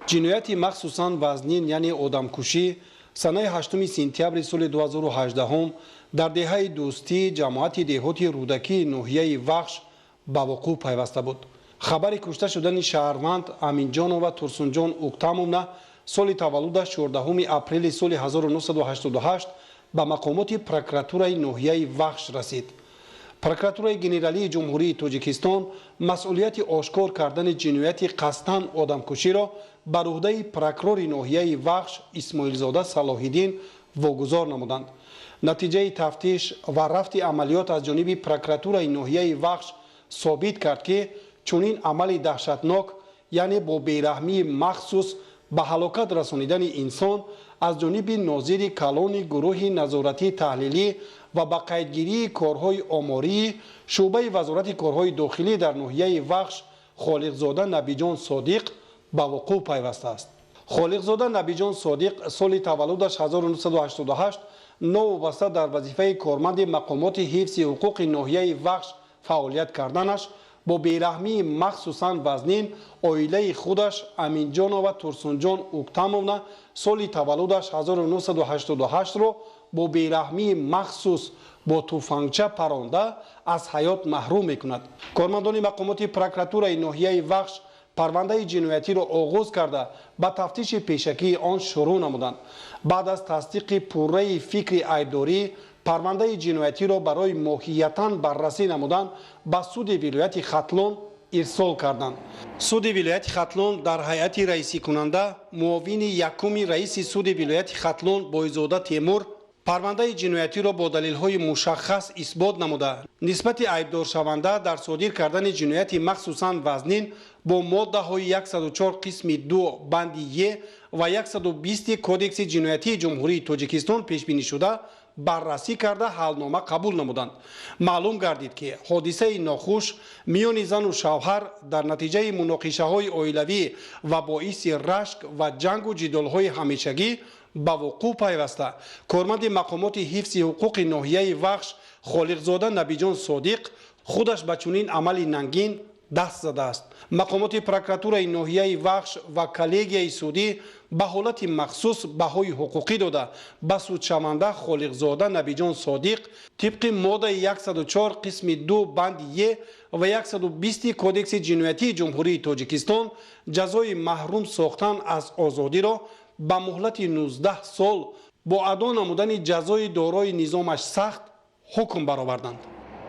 ҷинояти махсусан вазнин яъне одамкушӣ санаи 8 сентябри соли 2018 дар деҳаи дӯстӣ ҷамоати деҳоти рӯдакии ноҳияи вахш ба вуқӯъ пайваста буд. хабари кушта шудани шаҳрванд Аминҷонова Турсунҷон Уктамовна соли таваллудаш 14 апрели соли 1988 ба мақомоти прокуратураи ноҳияи вахш расид. прокуратураи генералии ҷумҳурии Тоҷикистон масъулияти ошкор кардани ҷинояти қасдан одамкуширо ба ӯҳдаи прокурори ноҳияи вахш Исмоилзода Салоҳиддин вогузор намуданд. натиҷаи тафтиш ва рафти амалиёт аз ҷониби прокуратураи ноҳияи вахш собит кард ки чунин амали даҳшатнок яъне бо бераҳмии махсус ба ҳалокат расонидани инсон аз ҷониби нозири калони гурӯҳи назоратии таҳлилӣ ва ба қайдгирии корҳои омории шуъбаи вазорати корҳои дохилӣ дар ноҳияи вахш Холиқзода Набиҷон Содиқ ба вуқӯъ пайваста аст. Холиқзода Набиҷон Содиқ соли таваллудаш 1988 новобаста дар вазифаи корманди мақомоти ҳифзи ҳуқуқи ноҳияи вахш фаъолият карданаш бо бераҳмии махсусан вазнин оилаи худаш Аминҷонова Турсунҷон Уктамовна соли таваллудаш 1988-ро бо бераҳмии махсус бо туфангча паронда аз ҳаёт маҳрум мекунад. кормандони мақомоти прокуратураи ноҳияи вахш парвандаи ҷиноятиро оғоз карда ба тафтиши пешакии он шурӯъ намуданд. баъд аз тасдиқи пурраи фикри айбдорӣ парвандаи ҷиноятиро барои моҳиятан баррасӣ намудан ба суди вилояти Хатлон ирсол карданд. суди вилояти Хатлон дар ҳайати раисикунанда муовини якуми раиси суди вилояти Хатлон Бойзода Темур парвандаи ҷиноятиро бо далелҳои мушаххас исбот намуда нисбати айбдоршаванда дар содир кардани ҷинояти махсусан вазнин бо моддаҳои 104 қисми 2 банди Е ва 120 кодекси ҷиноятии ҷумҳурии Тоҷикистон пешбинӣ шуда баррасӣ карда ҳалнома қабул намуданд. маълум гардид ки ҳодисаи нохуш миёни зану шавҳар дар натиҷаи муноқишаҳои оилавӣ ва боиси рашк ва ҷангу ҷидолҳои ҳамешагӣ ба вуқӯъ пайваста корманди мақомоти ҳифзи ҳуқуқи ноҳияи вахш Холиқзода Набиҷон Содиқ худаш ба чунин амали нангин даст задааст. мақомоти прокуратураи ноҳияи вахш ва коллегияи судӣ ба ҳолати махсус баҳои ҳуқуқӣ дода ба судшаванда Холиқзода Набиҷон Содиқ тибқи моддаи 104 қисми 2 банди Е ва 120 кодекси ҷиноятии ҷумҳурии Тоҷикистон ҷазои маҳрум сохтан аз озодиро ба муҳлати 19 сол бо адо намудани ҷазои дорои низомаш сахт ҳукм бароварданд.